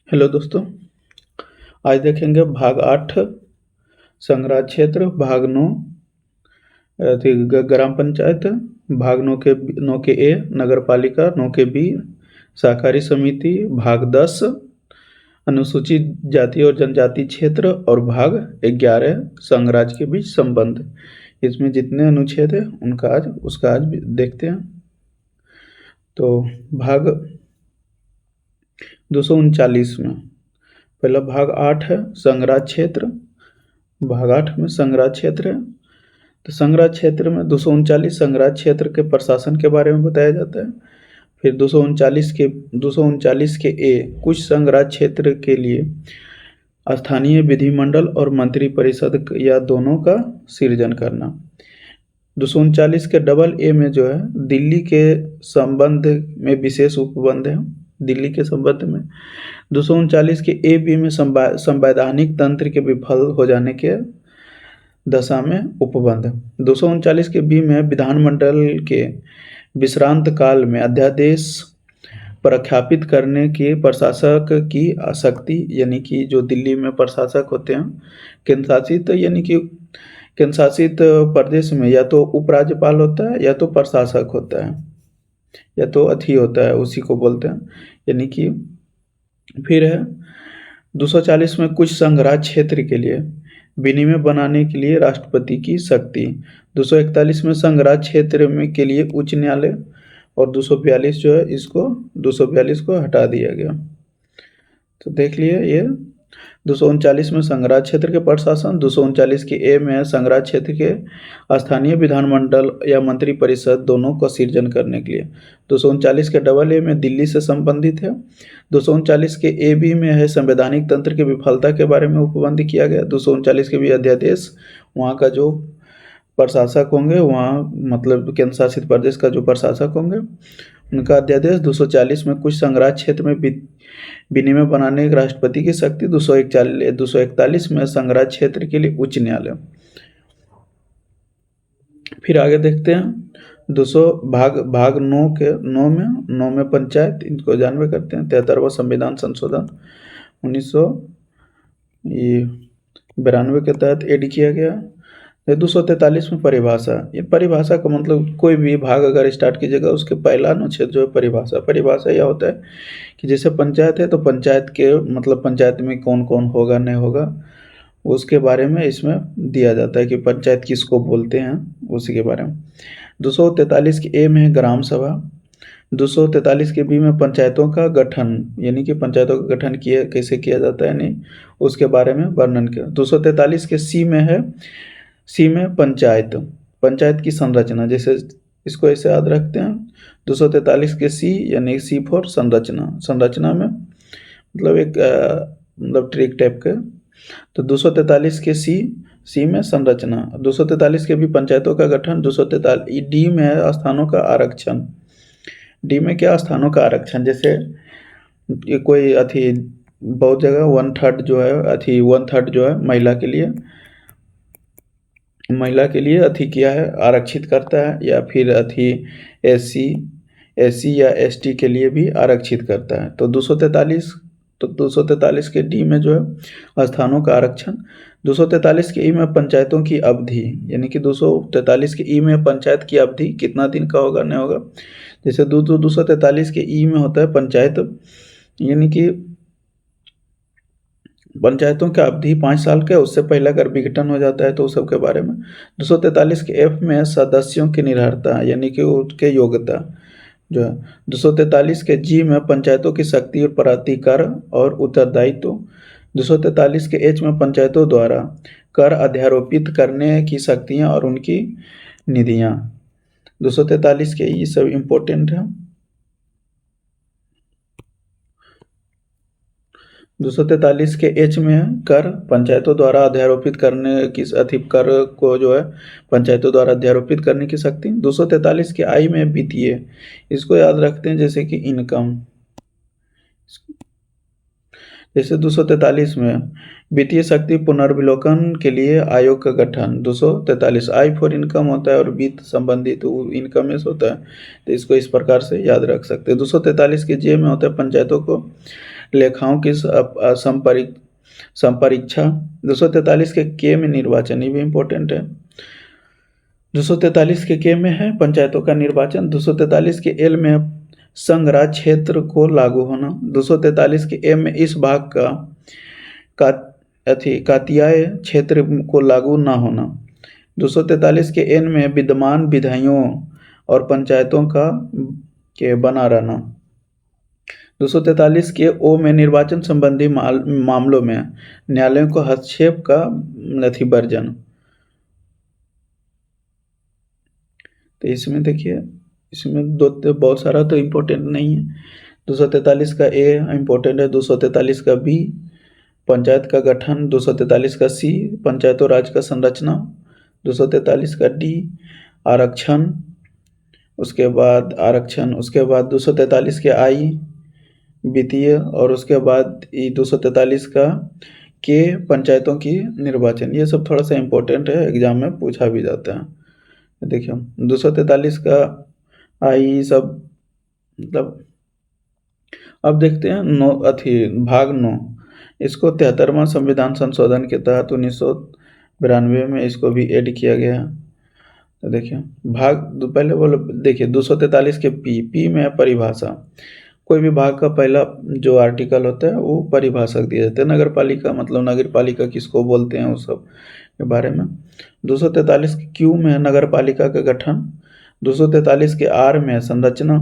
Hello दोस्तों। आज देखेंगे भाग 8 संग्रह क्षेत्र, भाग 9 ग्राम पंचायत, भाग 9 के ए नगर पालिका, 9 के बी सहकारी समिति, भाग 10 अनुसूचित जाति और जनजाति क्षेत्र और भाग 11 संघराज्य के बीच संबंध। इसमें जितने अनुच्छेद है उसका आज देखते हैं। तो भाग 239 में पहला भाग 8 है संग्रह क्षेत्र। भाग 8 में संग्रह क्षेत्र है। तो संग्रह क्षेत्र में 239 संग्रह क्षेत्र के प्रशासन के बारे में बताया जाता है। फिर 239 के ए कुछ संग्रह क्षेत्र के लिए स्थानीय विधिमंडल और मंत्री परिषद या दोनों का सृजन करना। 239 के डबल ए में जो है दिल्ली के संबंध में विशेष उपबंध है। दिल्ली के संबंध में 239 के ए बी में संवैधानिक तंत्र के विफल हो जाने के दशा में उपबंध। 239 के बी में विधानमंडल के विश्रांत काल में अध्यादेश प्रख्यापित करने के प्रशासक की आसक्ति, यानी कि जो दिल्ली में प्रशासक होते हैं केंद्र शासित, यानी कि केंद्र शासित प्रदेश में या तो उपराज्यपाल होता है या तो प्रशासक होता है या तो अथी होता है, उसी को बोलते हैं। यानी कि फिर है 240 में कुछ संग्रह क्षेत्र के लिए विनिमय बनाने के लिए राष्ट्रपति की शक्ति। 241 में संग्रह क्षेत्र में के लिए उच्च न्यायालय और 242 जो है इसको 242 को हटा दिया गया। तो देख लिए ये 239 में संग्रह क्षेत्र के प्रशासन, 239 के ए में संग्रह क्षेत्र के स्थानीय विधानमंडल या मंत्री परिषद दोनों को सृजन करने के लिए। 239 के डबल ए में दिल्ली से संबंधित है। 239 के ए बी में है संवैधानिक तंत्र की विफलता के बारे में उपबंध किया गया। 239 के भी अध्यादेश वहाँ का जो प्रशासक होंगे, वहाँ मतलब केंद्र शासित प्रदेश का जो प्रशासक होंगे उनका अध्यादेश। 240 में कुछ संग्रह क्षेत्र में विनिमय बनाने के राष्ट्रपति की शक्ति। 241 में संग्रह क्षेत्र के लिए उच्च न्यायालय। फिर आगे देखते हैं 200 भाग 9 में पंचायत, इनको जानवे करते हैं। 73वां संविधान संशोधन 1992 के तहत एड किया गया। 243 में परिभाषा। ये परिभाषा का मतलब कोई भी भाग अगर स्टार्ट कीजिएगा उसके पहला अनुच्छेद जो है परिभाषा यह होता है कि जैसे पंचायत है तो पंचायत के मतलब पंचायत में कौन कौन होगा नहीं होगा उसके बारे में इसमें दिया जाता है कि पंचायत किसको बोलते हैं, उसी के बारे में। 243 के ए में है ग्राम सभा। 243 के बी में पंचायतों का गठन, यानी कि पंचायतों का गठन कैसे किया जाता है नहीं उसके बारे में वर्णन किया। 243 के सी में पंचायत की संरचना, जैसे इसको ऐसे याद रखते हैं 243 के सी यानी सी फॉर संरचना में मतलब एक मतलब ट्रिक टाइप का। तो 243 के सी में संरचना। 243 के भी पंचायतों का गठन। 243 डी में है स्थानों का आरक्षण। डी में क्या स्थानों का आरक्षण, जैसे ये कोई अथी बहुत जगह 1/3 जो है महिला के लिए अथी किया है, आरक्षित करता है, या फिर अथी एससी या एसटी के लिए भी आरक्षित करता है। तो 243 के डी में जो है स्थानों का आरक्षण। 243 के ई में पंचायतों की अवधि, यानी कि 243 के ई में पंचायत की अवधि कितना दिन का होगा नहीं होगा। जैसे 243 के ई में होता है पंचायत, यानी कि पंचायतों की अवधि 5 साल का, उससे पहले अगर विघटन हो जाता है तो सब के बारे में। 243 के एफ में सदस्यों की निर्भरता, यानी कि उसके योग्यता जो है। 243 के जी में पंचायतों की शक्ति और प्राधिकार और उत्तरदायित्व। 243 के एच में पंचायतों द्वारा कर अध्यारोपित करने की शक्तियाँ और उनकी निधियाँ। 243 के ये सब इम्पोर्टेंट है। 243 के एच में है कर पंचायतों द्वारा अध्यारोपित करने की कर को जो है पंचायतों द्वारा अध्यारोपित करने की शक्ति। 243 के आई में वित्तीय, इसको याद रखते हैं जैसे कि इनकम। जैसे 243 में वित्तीय शक्ति पुनर्विलोकन के लिए आयोग का गठन। 243 आई फॉर इनकम होता है और वित्त संबंधित इनकम होता है, तो इसको इस प्रकार से याद रख सकते हैं। 243 के जे में होता है पंचायतों को लेखाओं की संपरीक्षा। 243 के में निर्वाचन, ये भी इम्पोर्टेंट है। 243 के में है पंचायतों का निर्वाचन। 243 के एल में संघ राज क्षेत्र को लागू होना। 243 के ए में इस भाग का कातियाय क्षेत्र को लागू ना होना। 243 के एन में विद्यमान विधायियों और पंचायतों का के बना रहना। 243 के ओ में निर्वाचन संबंधी मामलों में न्यायालयों को हस्तक्षेप का वर्जन। तो इसमें देखिए, इसमें बहुत सारा तो इम्पोर्टेंट नहीं है। 243 का ए इम्पोर्टेंट है, 243 का बी पंचायत का गठन, 243 का सी पंचायतों राज का संरचना, 243 का डी आरक्षण, उसके बाद 243 के आई वित्तीय, और उसके बाद 243 का के पंचायतों की निर्वाचन। ये सब थोड़ा सा इम्पोर्टेंट है, एग्जाम में पूछा भी जाता है। देखिए 243 का आई सब मतलब, अब देखते हैं भाग 9, इसको 73वां संविधान संशोधन के तहत 1992 में इसको भी ऐड किया गया। तो देखिए पहले बोलो, देखिए 243 के पी में परिभाषा। कोई भी भाग का पहला जो आर्टिकल होता है वो परिभाषा दिया जाता है। नगर पालिका मतलब नगर पालिका किसको बोलते हैं, वो सब के बारे में। 243 के क्यू में नगर पालिका का गठन, 243 के आर में संरचना,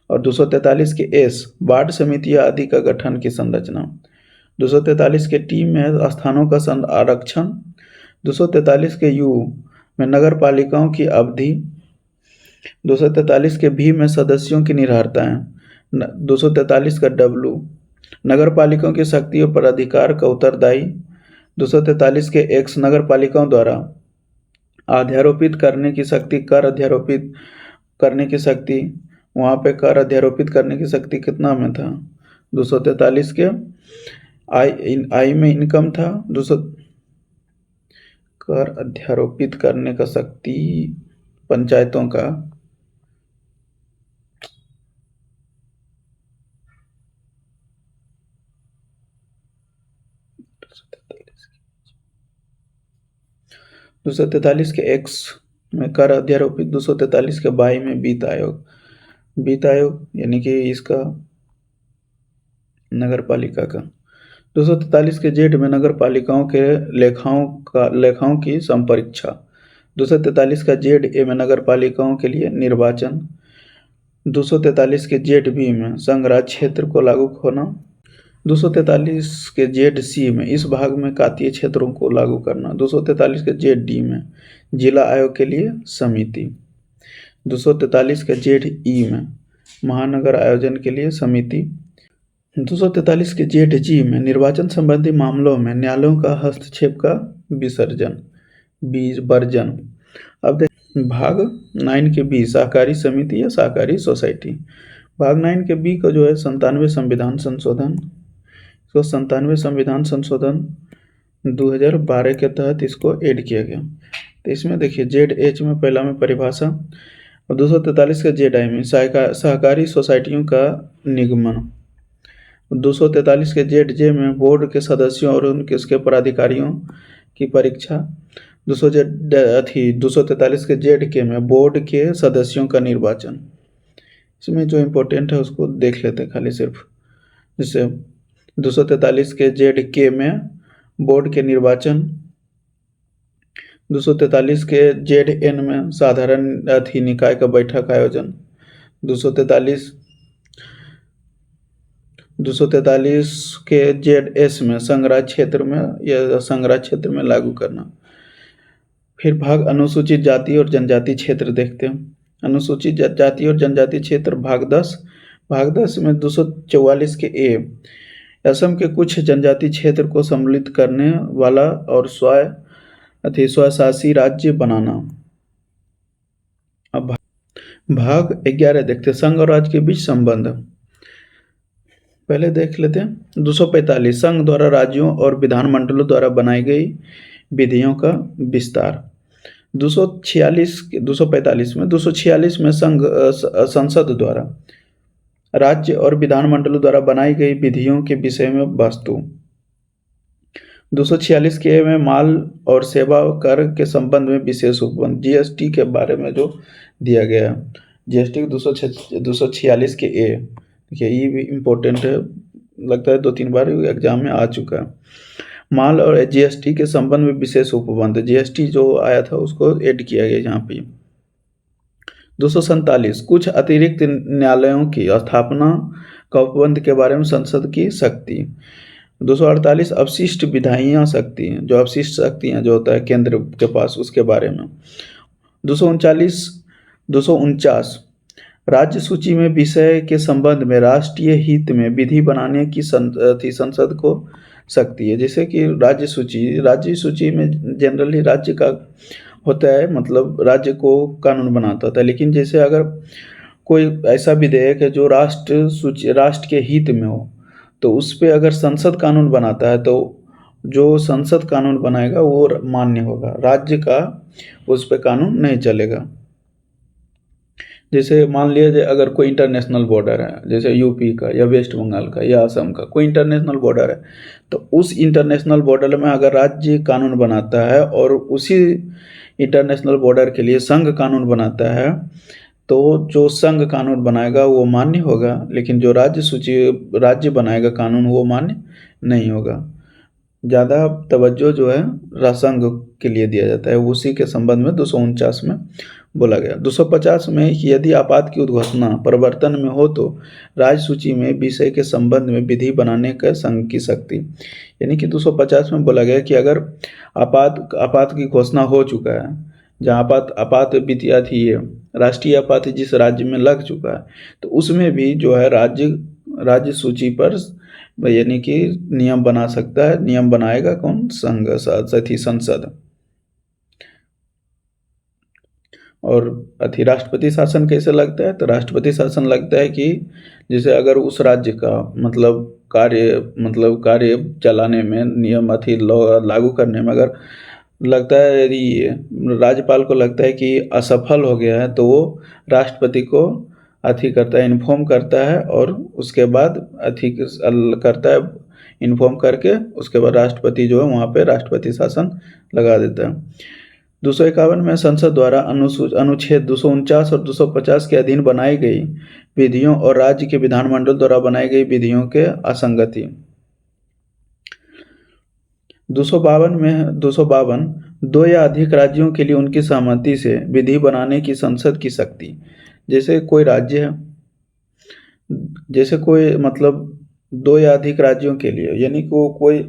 और 243 के एस वार्ड समितियां आदि का गठन की संरचना। 243 के टी में स्थानों का आरक्षण। 243 के यू में नगर पालिकाओं की अवधि। 243 के भी में सदस्यों की निर्भरताएं। 243 का डब्लू नगर पालिकाओं की शक्तियों पर अधिकार का उत्तरदायी। 243 के एक्स नगर पालिकाओं द्वारा अध्यारोपित करने की शक्ति, कर अध्यारोपित करने की शक्ति। वहाँ पे कर अध्यारोपित करने की शक्ति कितना में था? 243 के आई में इनकम था। 200 कर अध्यारोपित करने का शक्ति पंचायतों का 243 के एक्स में कर अध्यारोपित। 243 के बाई में वित्त आयोग यानी कि इसका नगर पालिका का। 243 के जेड में नगर पालिकाओं के लेखाओं की संपरीक्षा। 243 का जेड ए में नगर पालिकाओं के लिए निर्वाचन। 243 के जेड बी में संघ राज क्षेत्र को लागू होना। 243 के जेड सी में इस भाग में कातीय क्षेत्रों को लागू करना। 243 के जेड डी में जिला आयोग के लिए समिति। 243 के जेड ई में महानगर आयोजन के लिए समिति। 243 के जेड जी में निर्वाचन संबंधी मामलों में न्यायालयों का हस्तक्षेप का वर्जन। अब देख भाग 9 के बी सहकारी समिति या सहकारी सोसाइटी। भाग 9 के बी का जो है 97 संविधान संशोधन। इसको 97 संविधान संशोधन 2012 के तहत इसको ऐड किया गया। तो इसमें देखिए जेड एच में पहला में परिभाषा, और 243 का जेड आई में सहकारी सोसाइटियों का निगमन। 243 के जेड जे में बोर्ड के सदस्यों और उसके पदाधिकारियों की परीक्षा। 243 के जेड के में बोर्ड के सदस्यों का निर्वाचन। इसमें जो इम्पोर्टेंट है उसको देख लेते हैं खाली सिर्फ। जैसे 243 के जेड के में बोर्ड के निर्वाचन। 243 के जेड एन में साधारण निकाय का बैठक आयोजन। 243 के जेड एस में संघराज क्षेत्र में लागू करना। फिर भाग अनुसूचित जाति और जनजाति क्षेत्र देखते हैं। अनुसूचित जाति और जनजाति क्षेत्र भाग 10 में 244 के ए असम के कुछ जनजाति क्षेत्र को सम्मिलित करने वाला और स्वशासी राज्य बनाना। अब भाग 11 देखते हैं संघ और राज्य के बीच संबंध। पहले देख लेते हैं 245 संघ द्वारा राज्यों और विधानमंडलों द्वारा बनाई गई विधियों का विस्तार। 246 में संघ संसद द्वारा राज्य और विधानमंडलों द्वारा बनाई गई विधियों के विषय में वस्तु। 246 के में माल और सेवा कर के संबंध में विशेष उपबंध, जीएसटी के बारे में जो दिया गया है, जीएसटी 246 के ए। देखिए ये भी इम्पोर्टेंट है, लगता है 2-3 बार एग्जाम में आ चुका है। माल और जीएसटी के संबंध में विशेष उपबंध, जीएसटी जो आया था उसको ऐड किया गया यहाँ पे। 247 कुछ अतिरिक्त न्यायालयों की स्थापना का उपबंध के बारे में संसद की शक्ति। 248 अवशिष्ट विधायी शक्ति, जो अवशिष्ट शक्तियाँ जो होता है केंद्र के पास, उसके बारे में। 249 राज्य सूची में विषय के संबंध में राष्ट्रीय हित में विधि बनाने की संसद को शक्ति है। जैसे कि राज्य सूची में जनरली राज्य का होता है, मतलब राज्य को कानून बनाता होता है। लेकिन जैसे अगर कोई ऐसा विधेयक है जो राष्ट्र के हित में हो, तो उस पर अगर संसद कानून बनाता है तो जो संसद कानून बनाएगा वो मान्य होगा, राज्य का उस पर कानून नहीं चलेगा। जैसे मान लीजिए अगर कोई इंटरनेशनल बॉर्डर है, जैसे यूपी का या वेस्ट बंगाल का या असम का कोई इंटरनेशनल बॉर्डर है, तो उस इंटरनेशनल बॉर्डर में अगर राज्य कानून बनाता है और उसी इंटरनेशनल बॉर्डर के लिए संघ कानून बनाता है, तो जो संघ कानून बनाएगा वो मान्य होगा, लेकिन जो राज्य बनाएगा कानून वो मान्य नहीं होगा। ज़्यादा तवज्जो जो है संघ के लिए दिया जाता है, उसी के संबंध में 249 में बोला गया। 250 में कि यदि आपात की उद्घोषणा प्रवर्तन में हो तो राज्य सूची में विषय के संबंध में विधि बनाने का संघ की शक्ति। यानी कि 250 में बोला गया कि अगर आपात की घोषणा हो चुका है, जहाँ आपात विधिया थी, ये राष्ट्रीय आपात जिस राज्य में लग चुका है, तो उसमें भी जो है राज्य सूची पर यानी कि नियम बना सकता है। नियम बनाएगा कौन? संघ, संसद। और राष्ट्रपति शासन कैसे लगता है? तो राष्ट्रपति शासन लगता है कि जैसे अगर उस राज्य का मतलब कार्य चलाने में, नियम लागू करने में अगर लगता है, यदि राज्यपाल को लगता है कि असफल हो गया है, तो वो राष्ट्रपति को करता है, इन्फॉर्म करता है, और उसके बाद करता है, इन्फॉर्म करके उसके बाद राष्ट्रपति जो है वहाँ पे राष्ट्रपति शासन लगा देता है। 251 में संसद द्वारा अनुच्छेद 249 और 250 के अधीन बनाई गई विधियों और राज्य के विधानमंडल द्वारा बनाई गई विधियों के असंगति। 252 दो या अधिक राज्यों के लिए उनकी सहमति से विधि बनाने की संसद की शक्ति। जैसे कोई राज्य है, जैसे कोई मतलब 2 या अधिक राज्यों के लिए, यानी कि वो कोई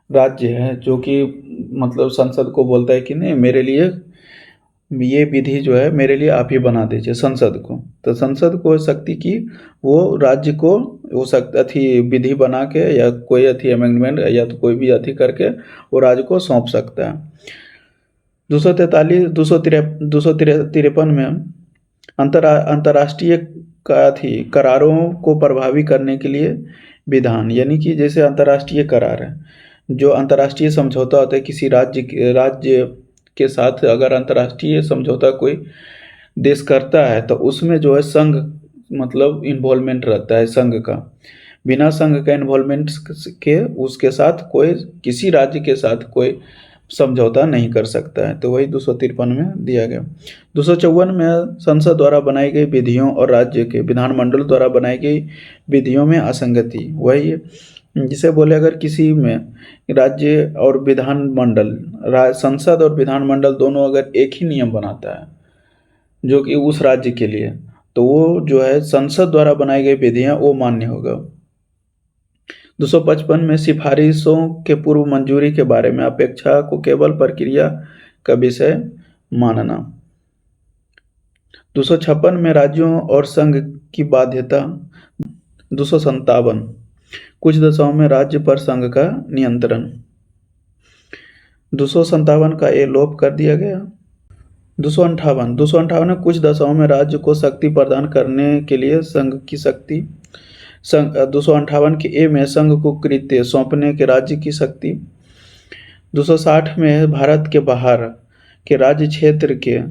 राज्य है जो कि मतलब संसद को बोलता है कि नहीं, मेरे लिए ये विधि जो है मेरे लिए आप ही बना दीजिए, संसद को। तो संसद को शक्ति की वो राज्य को वो विधि बना के या कोई अमेंडमेंट या तो कोई भी करके वो राज्य को सौंप सकता है। 253 में अंतर्राष्ट्रीय करारों को प्रभावी करने के लिए विधान। यानी कि जैसे अंतर्राष्ट्रीय करार है, जो अंतर्राष्ट्रीय समझौता होता है किसी राज्य के साथ, अगर अंतर्राष्ट्रीय समझौता कोई देश करता है तो उसमें जो है संघ मतलब इन्वॉल्वमेंट रहता है संघ का। बिना संघ का इन्वॉल्वमेंट के उसके साथ कोई किसी राज्य के साथ कोई समझौता नहीं कर सकता है। तो वही 253 में दिया गया। 254 में संसद द्वारा बनाई गई विधियों और राज्य के विधानमंडल द्वारा बनाई गई विधियों में असंगति। वही जिसे बोले अगर किसी में राज्य और विधानमंडल, संसद और विधानमंडल दोनों अगर एक ही नियम बनाता है जो कि उस राज्य के लिए, तो वो जो है संसद द्वारा बनाई गई विधियां वो मान्य होगा। 255 में सिफारिशों के पूर्व मंजूरी के बारे में अपेक्षा को केवल प्रक्रिया का विषय मानना। 256 में राज्यों और संघ की बाध्यता। 257 कुछ दशाओं में राज्य पर संघ का नियंत्रण। 257 का ये लोप कर दिया गया। 258 में कुछ दशाओं में राज्य को शक्ति प्रदान करने के लिए संघ की शक्ति। 258 के ए में संघ को कृत्य सौंपने के राज्य की शक्ति। 260 में भारत के बाहर के राज्य क्षेत्र के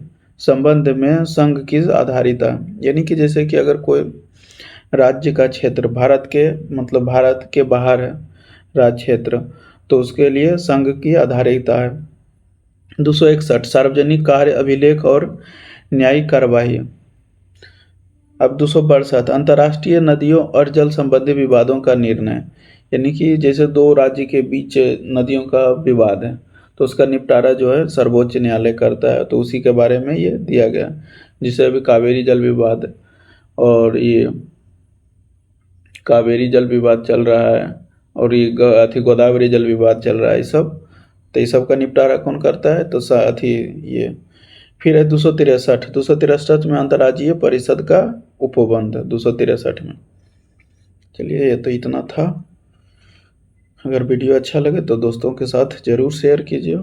संबंध में संघ की आधारिता। यानी कि जैसे कि अगर कोई राज्य का क्षेत्र, भारत के मतलब भारत के बाहर है राज्य क्षेत्र, तो उसके लिए संघ की आधारिता है। 261 सार्वजनिक कार्य अभिलेख और न्यायिक कार्यवाही। अब 262 अंतर्राष्ट्रीय नदियों और जल संबंधी विवादों का निर्णय, यानी कि जैसे दो राज्य के बीच नदियों का विवाद है तो उसका निपटारा जो है सर्वोच्च न्यायालय करता है, तो उसी के बारे में ये दिया गया। जिसे अभी कावेरी जल विवाद और ये कावेरी जल विवाद चल रहा है और ये गोदावरी जल विवाद चल रहा है, ये सब, तो ये सब का निपटारा कौन करता है, तो साथ ही ये। फिर है 263 में अंतर्राज्यीय परिषद का उपबंध 263 में। चलिए ये तो इतना था। अगर वीडियो अच्छा लगे तो दोस्तों के साथ ज़रूर शेयर कीजिए।